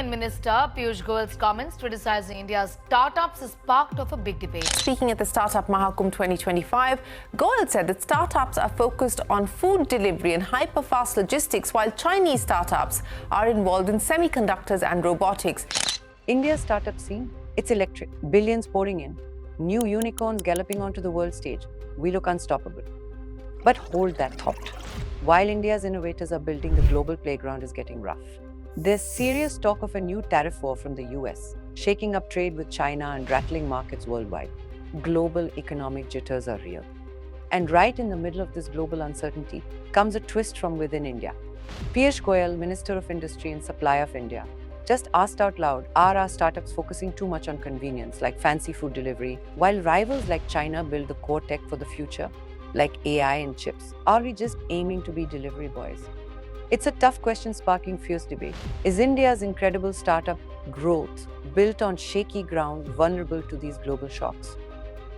Union Minister Piyush Goyal's comments criticizing India's startups has sparked off a big debate. Speaking at the Startup Mahakumbh 2025, Goyal said that startups are focused on food delivery and hyper-fast logistics, while Chinese startups are involved in semiconductors and robotics. India's startup scene, it's electric. Billions pouring in. New unicorns galloping onto the world stage. We look unstoppable. But hold that thought. While India's innovators are building, the global playground is getting rough. There's serious talk of a new tariff war from the US, shaking up trade with China and rattling markets worldwide. Global economic jitters are real. And right in the middle of this global uncertainty comes a twist from within India. Piyush Goyal, Minister of Industry and Supply of India, just asked out loud, are our startups focusing too much on convenience, like fancy food delivery, while rivals like China build the core tech for the future, like AI and chips? Are we just aiming to be delivery boys? It's a tough question sparking fierce debate. Is India's incredible startup growth built on shaky ground, vulnerable to these global shocks?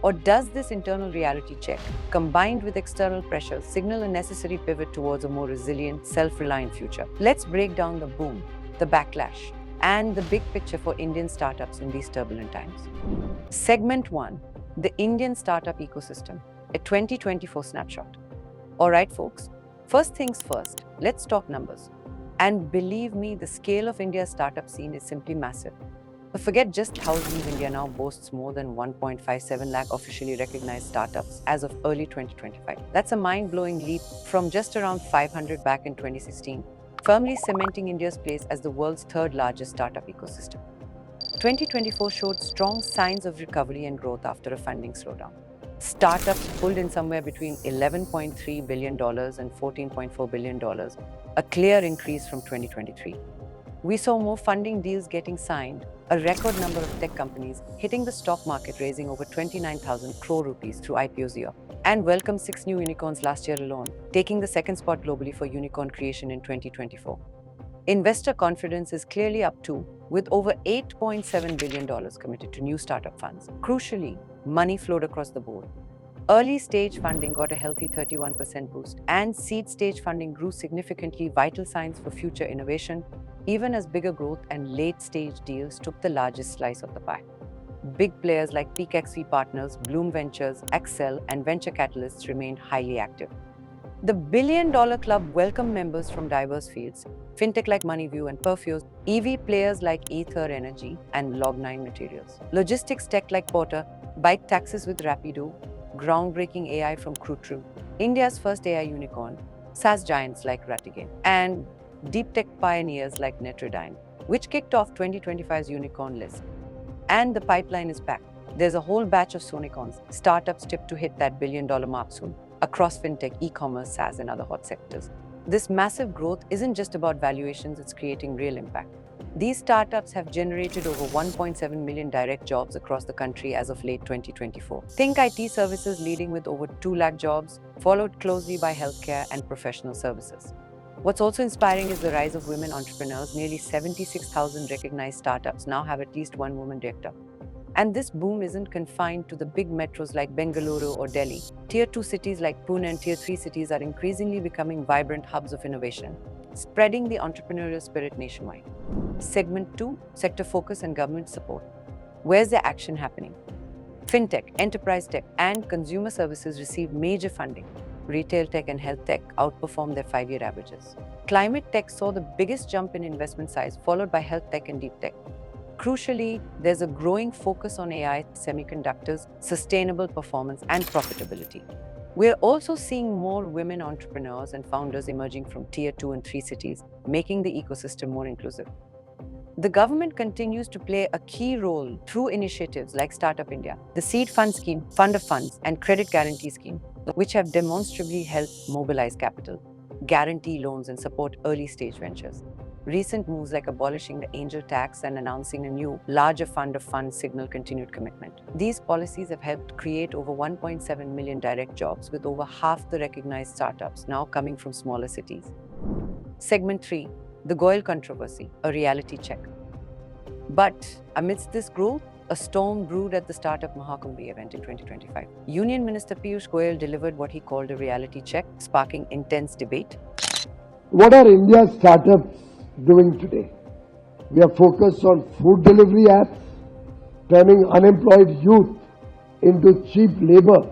Or does this internal reality check, combined with external pressures, signal a necessary pivot towards a more resilient, self-reliant future? Let's break down the boom, the backlash, and the big picture for Indian startups in these turbulent times. Segment 1, the Indian startup ecosystem, a 2024 snapshot. All right, folks. First things first, let's talk numbers. And believe me, the scale of India's startup scene is simply massive. But forget just thousands, India now boasts more than 1.57 lakh officially recognized startups as of early 2025. That's a mind-blowing leap from just around 500 back in 2016, firmly cementing India's place as the world's third largest startup ecosystem. 2024 showed strong signs of recovery and growth after a funding slowdown. Startups pulled in somewhere between $11.3 billion and $14.4 billion, a clear increase from 2023. We saw more funding deals getting signed, a record number of tech companies hitting the stock market, raising over 29,000 crore rupees through IPOs year, and welcomed 6 new unicorns last year alone, taking the second spot globally for unicorn creation in 2024. Investor confidence is clearly up too, with over $8.7 billion committed to new startup funds. Crucially, money flowed across the board. Early stage funding got a healthy 31% boost, and seed stage funding grew significantly, vital signs for future innovation, even as bigger growth and late stage deals took the largest slice of the pie. Big players like Peak XV Partners, Bloom Ventures, Excel, and Venture Catalysts remained highly active. The billion-dollar club welcomed members from diverse fields, fintech like Moneyview and Perfuse, EV players like Ether Energy and Log9 Materials, logistics tech like Porter, bike taxis with Rapido, groundbreaking AI from Crutru, India's first AI unicorn, SaaS giants like Ratigan, and deep tech pioneers like Netrodyne, which kicked off 2025's unicorn list. And the pipeline is packed. There's a whole batch of Sonicons, startups tipped to hit that billion-dollar mark soon, across fintech, e-commerce, SaaS, and other hot sectors. This massive growth isn't just about valuations, it's creating real impact. These startups have generated over 1.7 million direct jobs across the country as of late 2024. Think IT services leading with over 2 lakh jobs, followed closely by healthcare and professional services. What's also inspiring is the rise of women entrepreneurs. Nearly 76,000 recognized startups now have at least one woman director. And this boom isn't confined to the big metros like Bengaluru or Delhi. Tier 2 cities like Pune and Tier 3 cities are increasingly becoming vibrant hubs of innovation, spreading the entrepreneurial spirit nationwide. Segment 2, sector focus and government support. Where's the action happening? Fintech, enterprise tech, and consumer services received major funding. Retail tech and health tech outperformed their 5-year averages. Climate tech saw the biggest jump in investment size, followed by health tech and deep tech. Crucially, there's a growing focus on AI, semiconductors, sustainable performance, and profitability. We're also seeing more women entrepreneurs and founders emerging from Tier 2 and 3 cities, making the ecosystem more inclusive. The government continues to play a key role through initiatives like Startup India, the Seed Fund Scheme, Fund of Funds, and Credit Guarantee Scheme, which have demonstrably helped mobilize capital, guarantee loans, and support early-stage ventures. Recent moves like abolishing the angel tax and announcing a new, larger fund of funds signal continued commitment. These policies have helped create over 1.7 million direct jobs, with over half the recognized startups now coming from smaller cities. Segment 3, the Goyal Controversy, a reality check. But amidst this growth, a storm brewed at the Startup Mahakumbh event in 2025. Union Minister Piyush Goyal delivered what he called a reality check, sparking intense debate. What are India's startups doing today? We are focused on food delivery apps, turning unemployed youth into cheap labor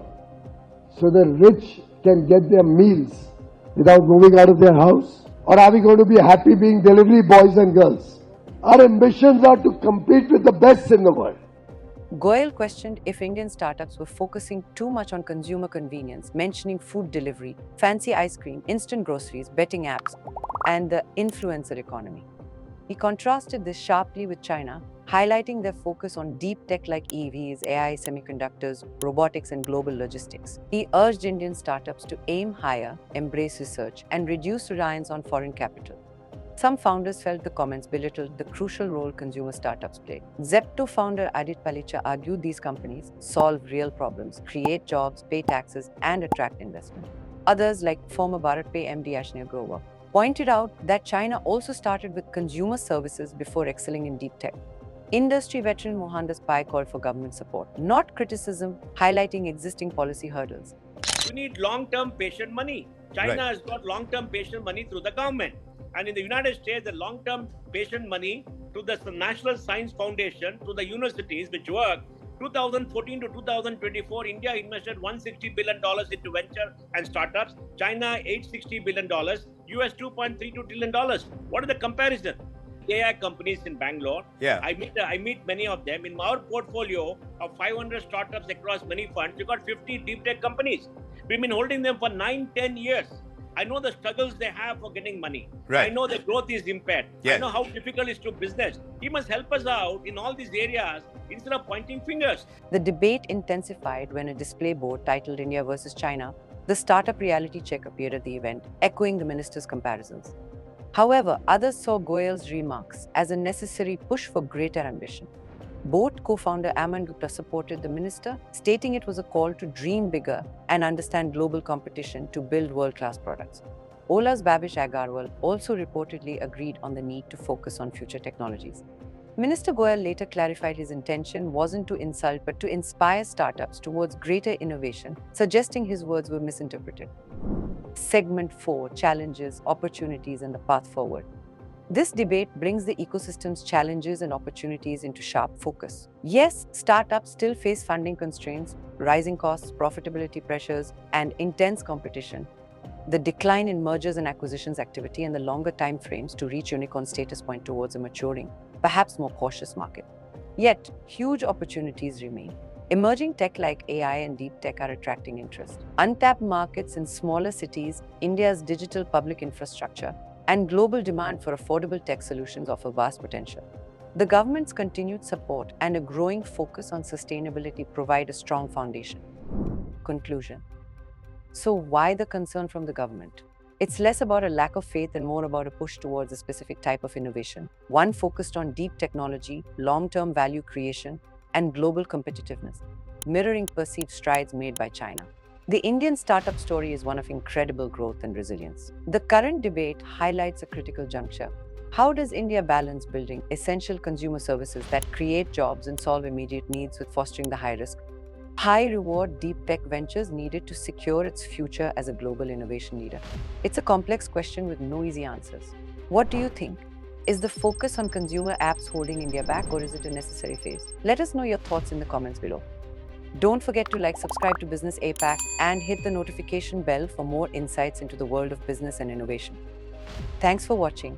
so the rich can get their meals without moving out of their house? Or are we going to be happy being delivery boys and girls? Our ambitions are to compete with the best in the world. Goyal questioned if Indian startups were focusing too much on consumer convenience, mentioning food delivery, fancy ice cream, instant groceries, betting apps, and the influencer economy. He contrasted this sharply with China, highlighting their focus on deep tech like EVs, AI, semiconductors, robotics, and global logistics. He urged Indian startups to aim higher, embrace research, and reduce reliance on foreign capital. Some founders felt the comments belittled the crucial role consumer startups play. Zepto founder Aadit Palicha argued these companies solve real problems, create jobs, pay taxes, and attract investment. Others, like former BharatPe MD Ashneer Grover, pointed out that China also started with consumer services before excelling in deep tech. Industry veteran Mohandas Pai called for government support, not criticism, highlighting existing policy hurdles. You need long-term patient money. China has got long-term patient money through the government. And in the United States, the long-term patient money to the National Science Foundation, to the universities which work. 2014 to 2024, India invested $160 billion into venture and startups. China, $860 billion. US, $2.32 trillion. What is the comparison? AI companies in Bangalore. Yeah. I meet many of them. In our portfolio of 500 startups across many funds, we got 50 deep tech companies. We've been holding them for 9-10 years. I know the struggles they have for getting money. Right. I know the growth is impaired. Yes. I know how difficult it is to business. He must help us out in all these areas instead of pointing fingers. The debate intensified when a display board titled India versus China, the startup reality check, appeared at the event, echoing the minister's comparisons. However, others saw Goyal's remarks as a necessary push for greater ambition. Boat co-founder Aman Gupta supported the minister, stating it was a call to dream bigger and understand global competition to build world-class products. Ola's Babish Agarwal also reportedly agreed on the need to focus on future technologies. Minister Goyal later clarified his intention wasn't to insult but to inspire startups towards greater innovation, suggesting his words were misinterpreted. Segment 4: Challenges, Opportunities, and the Path Forward. This debate brings the ecosystem's challenges and opportunities into sharp focus. Yes, startups still face funding constraints, rising costs, profitability pressures, and intense competition. The decline in mergers and acquisitions activity and the longer time frames to reach unicorn status point towards a maturing, perhaps more cautious market. Yet, huge opportunities remain. Emerging tech like AI and deep tech are attracting interest. Untapped markets in smaller cities, India's digital public infrastructure, and global demand for affordable tech solutions offer vast potential. The government's continued support and a growing focus on sustainability provide a strong foundation. Conclusion. So why the concern from the government? It's less about a lack of faith and more about a push towards a specific type of innovation, one focused on deep technology, long-term value creation, and global competitiveness, mirroring perceived strides made by China. The Indian startup story is one of incredible growth and resilience. The current debate highlights a critical juncture. How does India balance building essential consumer services that create jobs and solve immediate needs with fostering the high-risk, high-reward deep tech ventures needed to secure its future as a global innovation leader? It's a complex question with no easy answers. What do you think? Is the focus on consumer apps holding India back, or is it a necessary phase? Let us know your thoughts in the comments below. Don't forget to subscribe to Business Apac, and hit the notification bell for more insights into the world of business and innovation. Thanks for watching.